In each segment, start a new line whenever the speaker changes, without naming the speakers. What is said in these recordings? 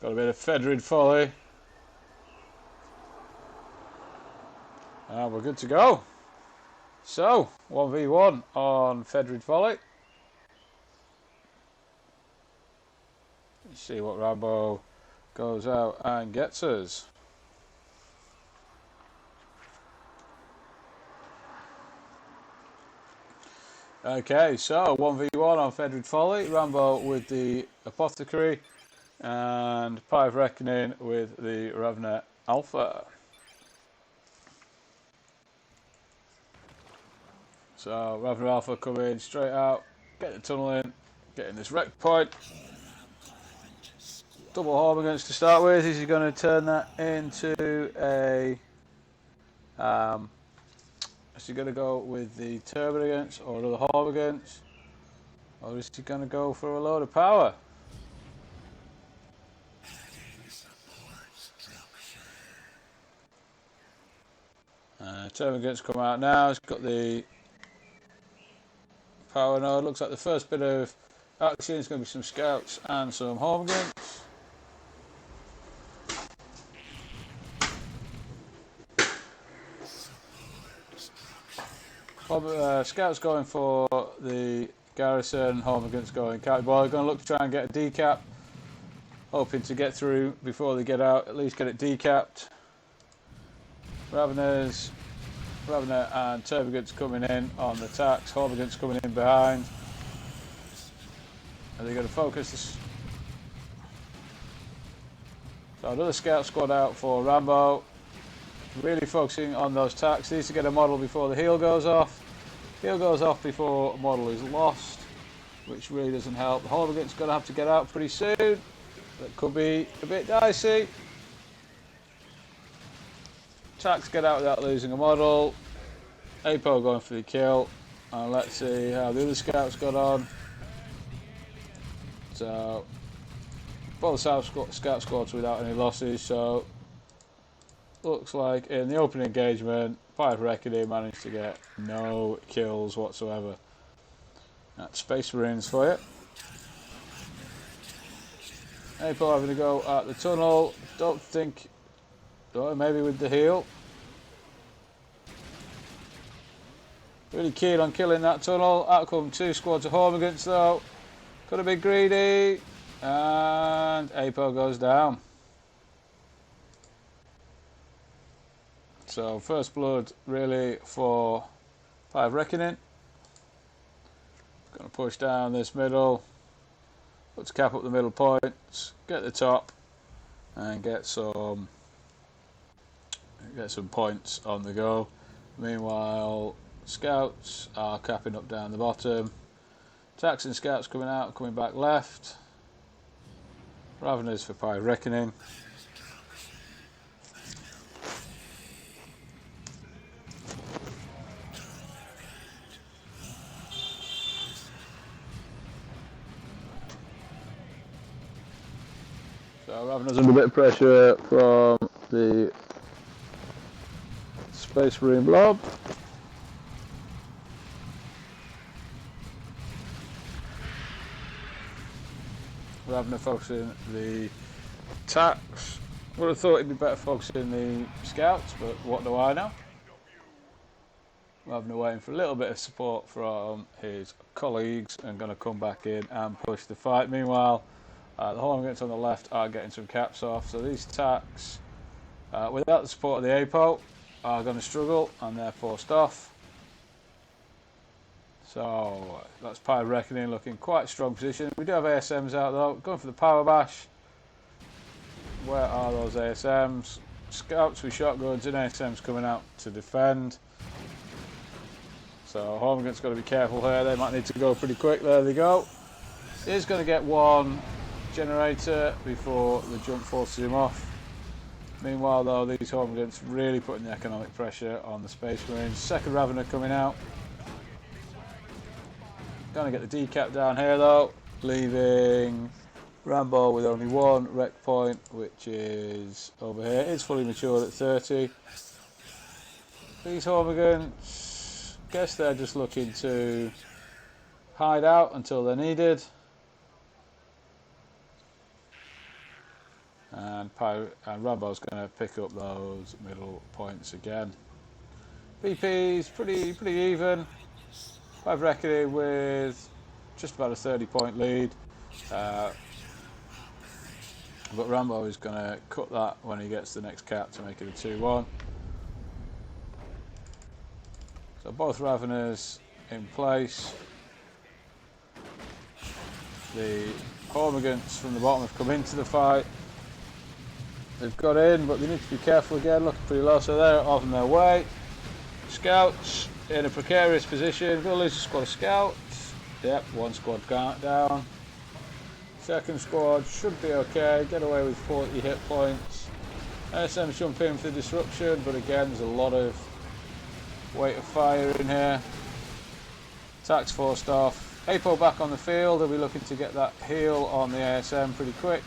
Got a bit of Fedrid Folly. And we're good to go. So, 1v1 on Fedrid Folly. Let's see what Rambo goes out and gets us. Okay, so 1v1 on Fedrid Folly. Rambo with the Apothecary and PieOfReckoning with the Ravenor Alpha. So Ravenor Alpha coming straight out, get the tunnel in, getting this wreck point. Double Hormigans to start with. Is he going to turn that into a... is he going to go with the Turbulence or another Hormigans? Or is he going to go for a load of power? Termagants come out now. It's got the power node. Looks like the first bit of action is going to be some scouts and some Hormigans. Scouts going for the garrison, Hormigans going county boy. Going to look to try and get a decap. Hoping to get through before they get out, at least get it decapped. Ravenor and Turbulence coming in on the attacks, Hormigans coming in behind. Are they going to focus this? So another scout squad out for Rambo. Really focusing on those attacks. Needs to get a model before the heal goes off. Heal goes off before a model is lost, which really doesn't help. The Hormigans going to have to get out pretty soon. That could be a bit dicey. Attacks get out without losing a model. Apo going for the kill. And let's see how the other scouts got on. So, both scout squads without any losses. So, looks like in the open engagement, PieOfReckoning managed to get no kills whatsoever. That's Spacemarines for you. Apo having to go at the tunnel. Don't think... Oh, maybe with the heal. Really keen on killing that tunnel. Out come two squads of Hormigans though. Got to be greedy. And Apo goes down. So first blood really for PieOfReckoning. Going to push down this middle. Let's cap up the middle points. Get the top. And get some points on the go. Meanwhile, scouts are capping up down the bottom. Attacks and scouts coming out, coming back left. Ravenors for PieOfReckoning. So Ravenor's under a bit of pressure from the Spacemarine blob. Ravenor focusing the attacks. Would have thought it'd be better focusing the scouts, but what do I know? Ravenor waiting for a little bit of support from his colleagues and going to come back in and push the fight. Meanwhile, the Hormigans on the left are getting some caps off. So these attacks, without the support of the Apo, are going to struggle and they're forced off. So that's PieOfReckoning looking quite strong position. We do have ASMs out though, going for the power bash. Where are those ASMs? Scouts with shotguns and ASMs coming out to defend. So Hormigans got to be careful here, they might need to go pretty quick. There they go. He's going to get one generator before the jump forces him off. Meanwhile though, these Hormigans really putting the economic pressure on the Space Marines. Second Ravenor coming out. Going to get the decap down here though, leaving Rambo with only one wreck point, which is over here. It's fully matured at 30. These Hormigans, guess they're just looking to hide out until they're needed. and Rambo's going to pick up those middle points again. PP's pretty even. PieOfReckoning with just about a 30-point lead. But Rambo is going to cut that when he gets the next cap to make it a 2-1. So both Ravenors in place. The Hormigants from the bottom have come into the fight. They've got in, but they need to be careful again, looking pretty low, so they're off on their way. Scouts in a precarious position, going to lose a squad of scouts. Yep, one squad down. Second squad should be okay, get away with 40 hit points. ASM jump in for disruption, but again there's a lot of weight of fire in here. Attacks forced off. Apo back on the field, they'll be looking to get that heal on the ASM pretty quick.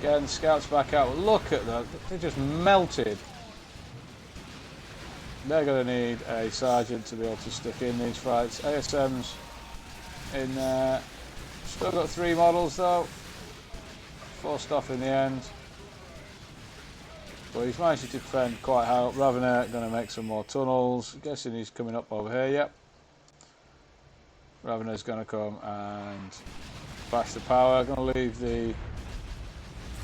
Again, scouts back out. Look at that, they just melted. They're going to need a sergeant to be able to stick in these fights. ASM's in there. Still got 3 models though. Forced off in the end. But he's managed to defend quite high up. Ravenor going to make some more tunnels. Guessing he's coming up over here, yep. Ravenor's going to come and bash the power. Going to leave the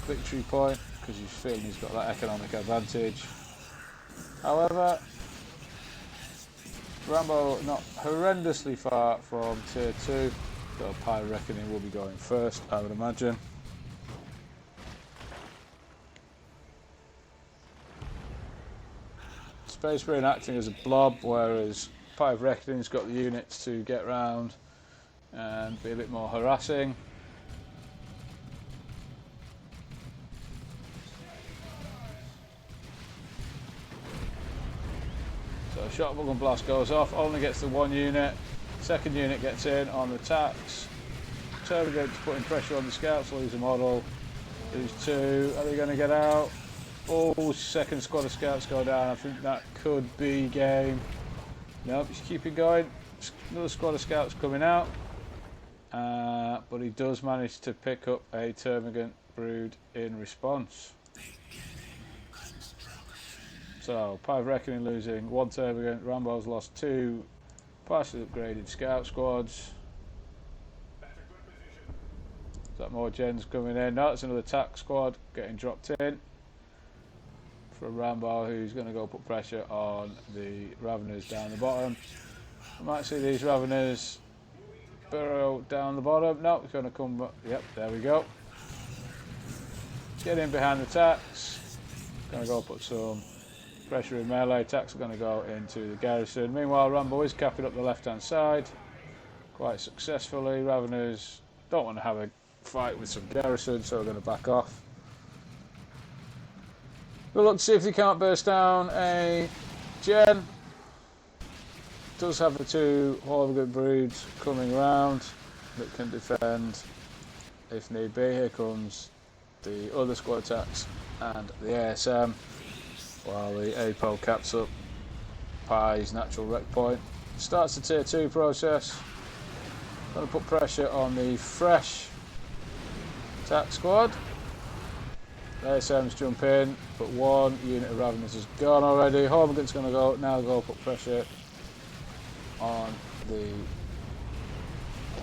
victory point because he's feeling he's got that economic advantage. However, Rambo not horrendously far from tier 2, so PieOfReckoning will be going first, I would imagine. Spacemarine acting as a blob, whereas PieOfReckoning's got the units to get round and be a bit more harassing. So shotgun blast goes off, only gets the 1 unit. Second unit gets in on the attacks. Termagant's putting pressure on the scouts, lose a model. Lose 2, are they going to get out? Oh, second squad of scouts go down. I think that could be game. Nope, he's keeping going. Another squad of scouts coming out. But he does manage to pick up a Termagant brood in response. So, PieOfReckoning losing 1 Termagant. Rambo's lost 2 partially upgraded scout squads. Is that more gens coming in? No, it's another attack squad getting dropped in from Rambo, who's going to go put pressure on the Ravenors down the bottom. We might see these Ravenors burrow down the bottom. No, it's going to come back. Yep, there we go. Get in behind the attacks. Going to go put some pressure in melee. Attacks are going to go into the garrison. Meanwhile, Rambo is capping up the left-hand side quite successfully. Ravenors don't want to have a fight with some garrison, so we're going to back off. We'll look to see if they can't burst down a gen. Does have the 2 Hormigant broods coming around that can defend if need be. Here comes the other squad attacks and the ASM, while the Apo caps up Pie's natural wreck point. Starts the tier 2 process. Going to put pressure on the fresh attack squad. ASM's jump in, but 1 unit of Ravenors has gone already. Hormigant's going to go put pressure on the...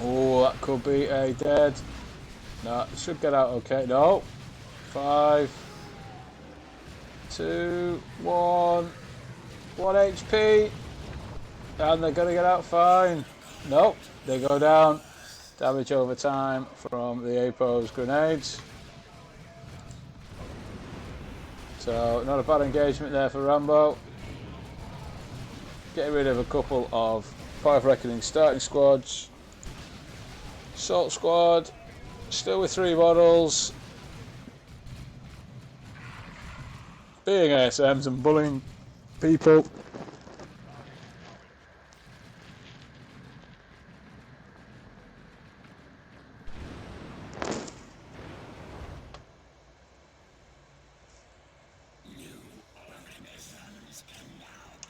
Oh, that could be a dead. No, it should get out okay. No. 5, 2, 1. 1 HP. And they're going to get out fine. Nope, they go down. Damage over time from the Apo's grenades. So, not a bad engagement there for Rambo. Getting rid of a couple of PieOfReckoning starting squads. Assault squad, still with 3 models. Being ASMs and bullying people.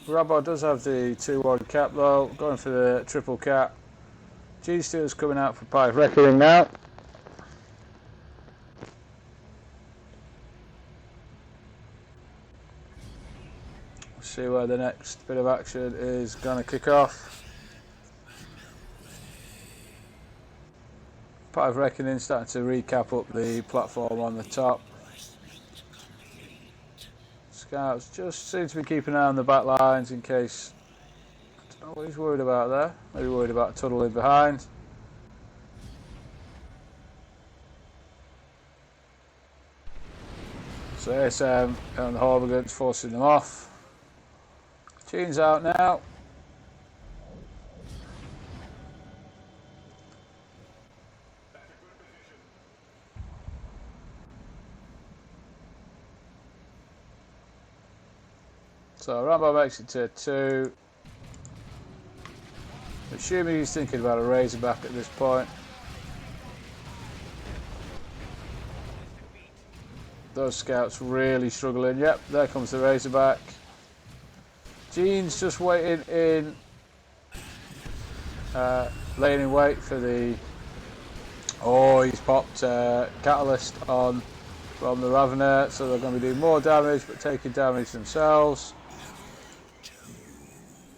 Rambo does have the 2-1 cap though, going for the triple cap. G-Steel's coming out for PieOfReckoning now. See where the next bit of action is going to kick off. PieOfReckoning starting to recap up the platform on the top. Scouts just seem to be keeping an eye on the back lines in case. I don't know what he's worried about there. Maybe worried about tunneling behind. So ASM and the Hormigans forcing them off. Gene's out now. So Rambo makes it to 2. Assuming he's thinking about a Razorback at this point. Those scouts really struggling. Yep, there comes the Razorback. Gene's just waiting in, laying in wait for the. Oh, he's popped Catalyst on from the Ravenor, so they're going to be doing more damage, but taking damage themselves.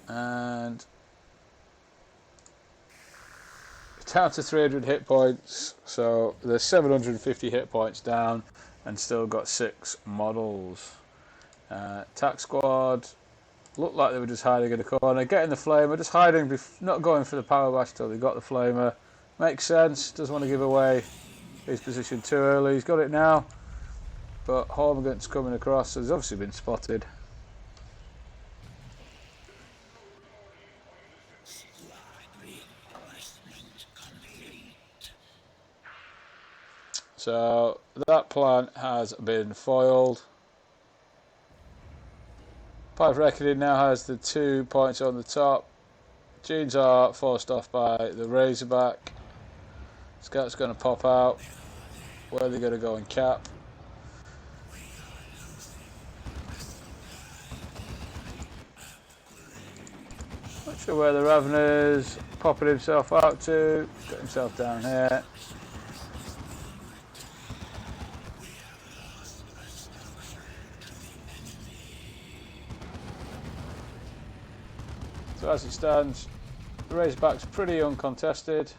And down to 300 hit points, so there's 750 hit points down, and still got 6 models. Attack squad looked like they were just hiding in the corner, getting the flamer, just hiding, not going for the power bash till they got the flamer. Makes sense. Doesn't want to give away his position too early. He's got it now, but Hormigant's coming across, so he's obviously been spotted. So that plan has been foiled. PieOfReckoning now has the 2 points on the top. Genes are forced off by the Razorback. Scout's going to pop out. Where they're going to go and cap. Not sure where the Ravenor's popping himself out to. Got himself down here. So as it stands, the Razorback's pretty uncontested.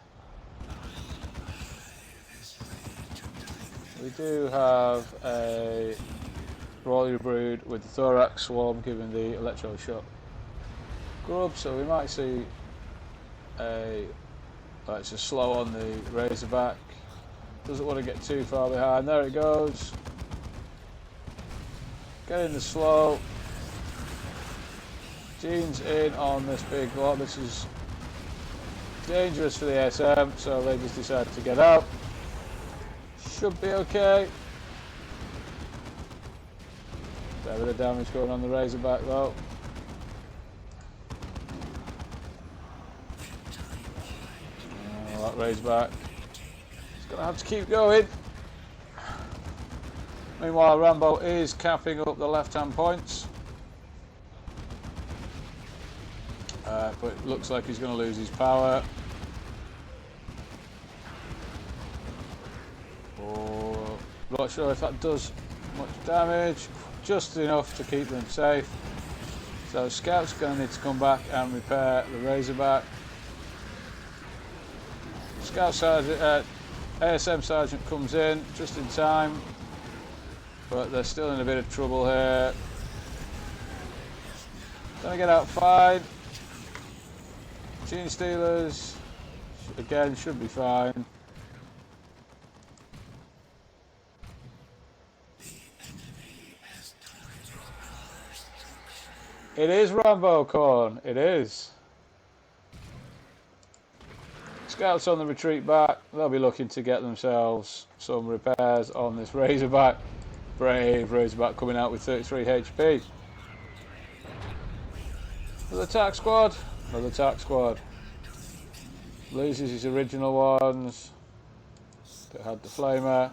We do have a Royal Brood with the Thorax Swarm giving the electro shot grub, so we might see a. It's just slow on the Razorback. Doesn't want to get too far behind. There it goes. Getting the slow. Gene's in on this big lot. This is dangerous for the ASM, so they just decided to get out. Should be okay. A bit of damage going on the Razorback though. Oh, that Razorback. He's going to have to keep going. Meanwhile, Rambo is capping up the left-hand points. But it looks like he's going to lose his power. Oh, not sure if that does much damage. Just enough to keep them safe. So Scout's going to need to come back and repair the Razorback. Scout Sergeant, ASM Sergeant comes in just in time, but they're still in a bit of trouble here. Gonna get out fine. Gene Stealers, again, should be fine. It is Rambo Corn, it is. Scouts on the retreat back, they'll be looking to get themselves some repairs on this Razorback. Brave Razorback coming out with 33 HP. Another attack squad. Another attack squad. Loses his original ones. But had the flamer.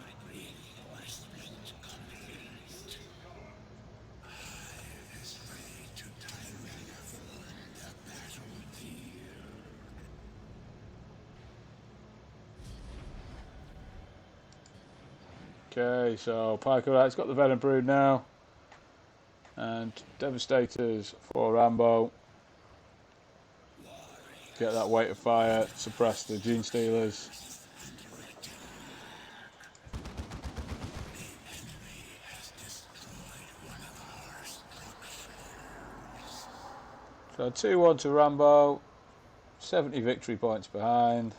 Okay, so PieOfReckoning's got the Venom Brood now. And Devastators for Rambo. Get that weight of fire, suppress the Gene Stealers. So 2-1 to Rambo, 70 victory points behind.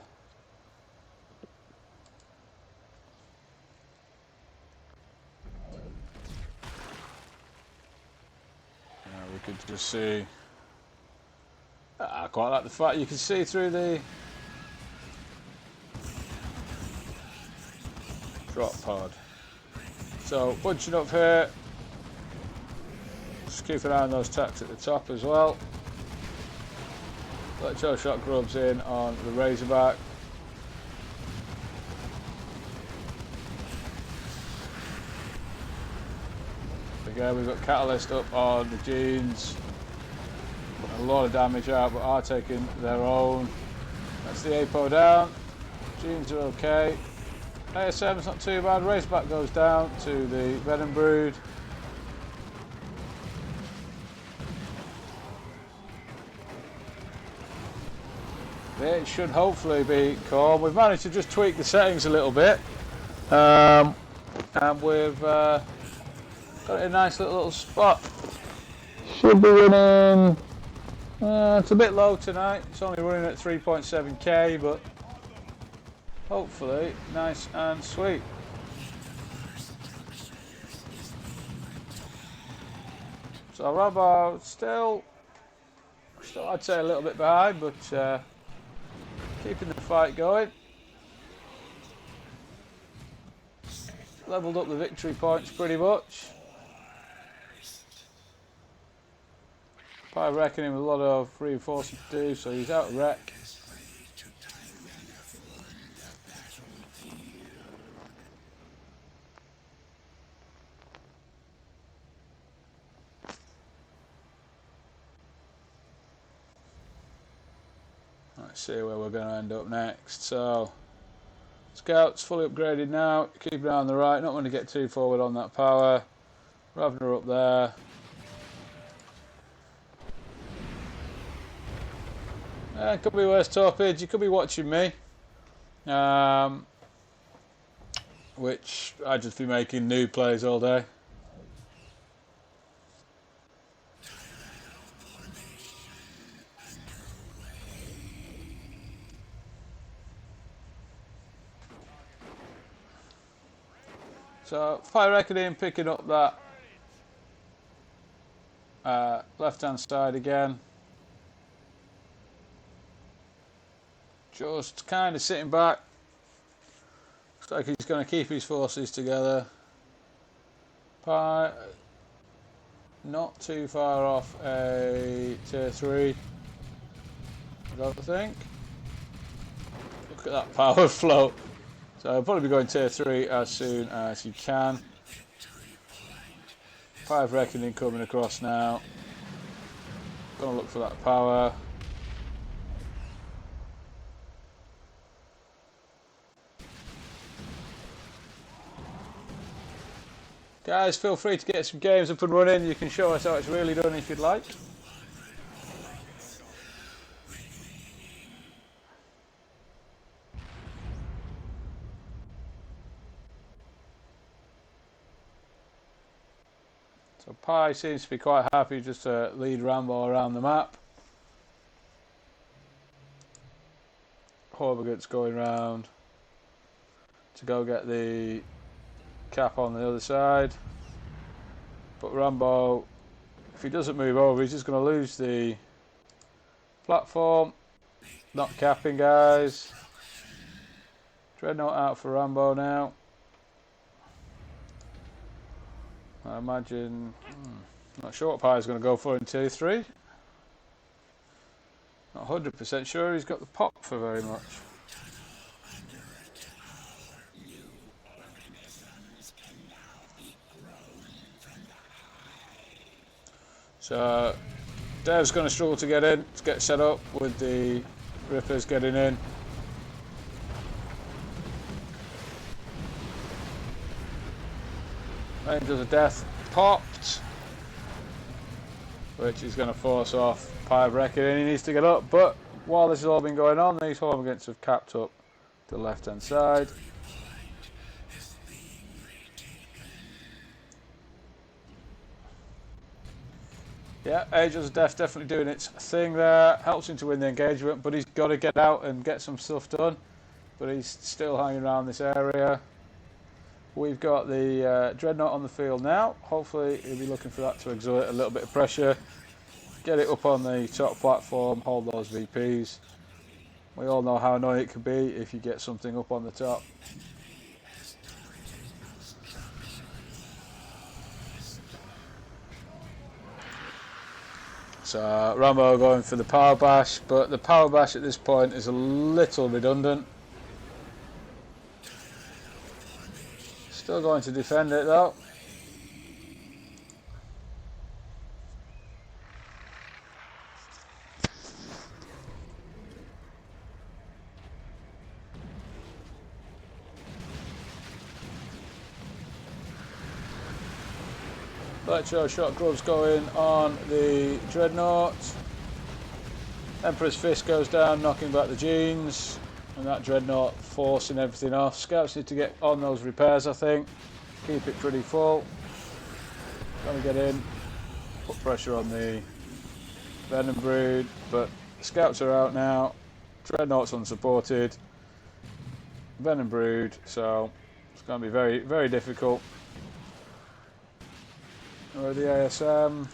Now we could just see, I quite like the fact you can see through the drop pod. So bunching up here, just keep an eye on those tacks at the top as well. Electroshock grubs in on the Razorback. Again, we've got Catalyst up on the Genes. A lot of damage out, but are taking their own. That's the Apo down. Genes are okay. ASM's not too bad. Razorback goes down to the Venom Brood. It should hopefully be calm. We've managed to just tweak the settings a little bit, and we've got a nice little spot. Should be running. It's a bit low tonight. It's only running at 3.7k, but hopefully nice and sweet. So Rambo still I'd say a little bit behind, but keeping the fight going. Leveled up the victory points pretty much. PieOfReckoning with a lot of reinforcement to do, so he's out of wreck. Let's see where we're going to end up next. So, Scout's fully upgraded now. Keep an eye on the right. Not want to get too forward on that power. Ravenor up there. Could be worse, Torpid. You could be watching me. Which I'd just be making new plays all day. So, PieOfReckoning picking up that left-hand side again. Just kind of sitting back. Looks like he's going to keep his forces together. Pie, not too far off a tier 3, I don't think. Look at that power flow. So I'll probably be going tier 3 as soon as you can. PieOfReckoning coming across now. Gonna look for that power. Guys, feel free to get some games up and running. You can show us how it's really done if you'd like. So Pie seems to be quite happy just to lead Rambo around the map. Horvigut's going round to go get the cap on the other side. But Rambo, if he doesn't move over, he's just going to lose the platform. Not capping, guys. Dreadnought out for Rambo now. I imagine, not sure what Pie's going to go for in tier 3. Not 100% sure he's got the pop for very much. So Dev's going to struggle to get in, to get set up with the Rippers getting in. Angels of Death popped. which is going to force off PieOfReckoning. He needs to get up, but while this has all been going on, these hormagates have capped up to the left hand side. Yeah, Angel's Death definitely doing its thing there. Helps him to win the engagement, but he's got to get out and get some stuff done. But he's still hanging around this area. We've got the Dreadnought on the field now. Hopefully he'll be looking for that to exert a little bit of pressure. Get it up on the top platform, hold those VPs. We all know how annoying it can be if you get something up on the top. So Rambo going for the power bash, but the power bash at this point is a little redundant. Still going to defend it though. Electro shot gloves going on the Dreadnought. Emperor's Fist goes down, knocking back the Genes, and that Dreadnought forcing everything off. Scouts need to get on those repairs, I think. Keep it pretty full. Trying to get in, put pressure on the Venom Brood, but Scouts are out now. Dreadnought's unsupported. Venom Brood, so it's going to be very, very difficult. Or the ASM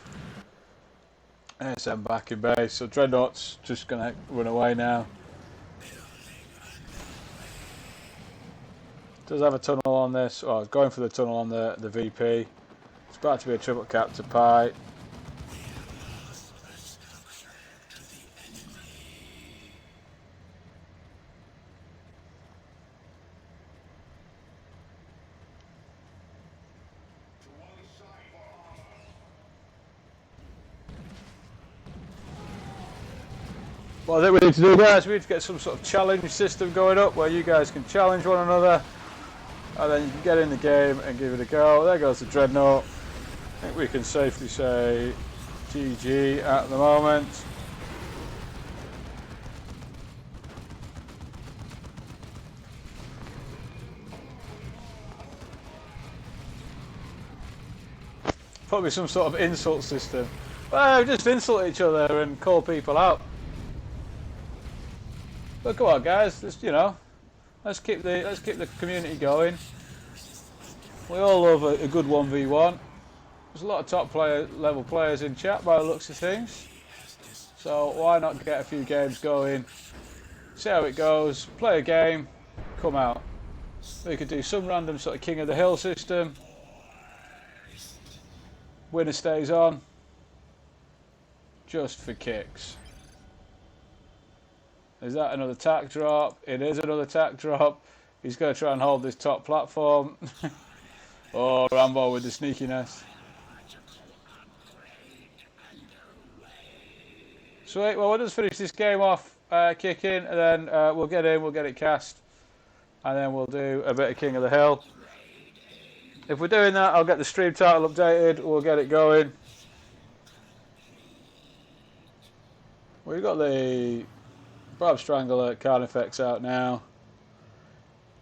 back in base, so Dreadnought's just going to run away now. Does have a tunnel on this, oh, going for the tunnel on the VP. It's about to be a triple cap to Pie. What I think we need to do, guys, we need to get some sort of challenge system going up where you guys can challenge one another, and then you can get in the game and give it a go. There goes the Dreadnought. I think we can safely say GG at the moment. Probably some sort of insult system. Well, just insult each other and call people out. But come on, guys, just, you know, let's keep the community going. We all love a good 1v1. There's a lot of top level players in chat by the looks of things. So why not get a few games going, see how it goes, play a game, come out. We could do some random sort of King of the Hill system. Winner stays on, just for kicks. Is that another tack drop? It is another tack drop. He's going to try and hold this top platform. Oh, Rambo with the sneakiness. Sweet, well, we'll just finish this game off, kick in, and then we'll get in, we'll get it cast, and then we'll do a bit of King of the Hill. If we're doing that, I'll get the stream title updated, we'll get it going. We've got the Barb Strangler Carnifex out now.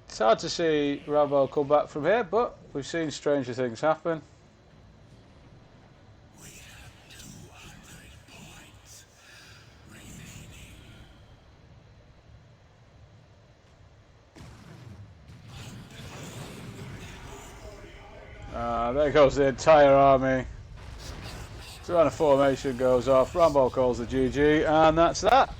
It's hard to see Rambo come back from here, but we've seen stranger things happen. There goes the entire army. Tyranid formation goes off. Rambo calls the GG, and that's that.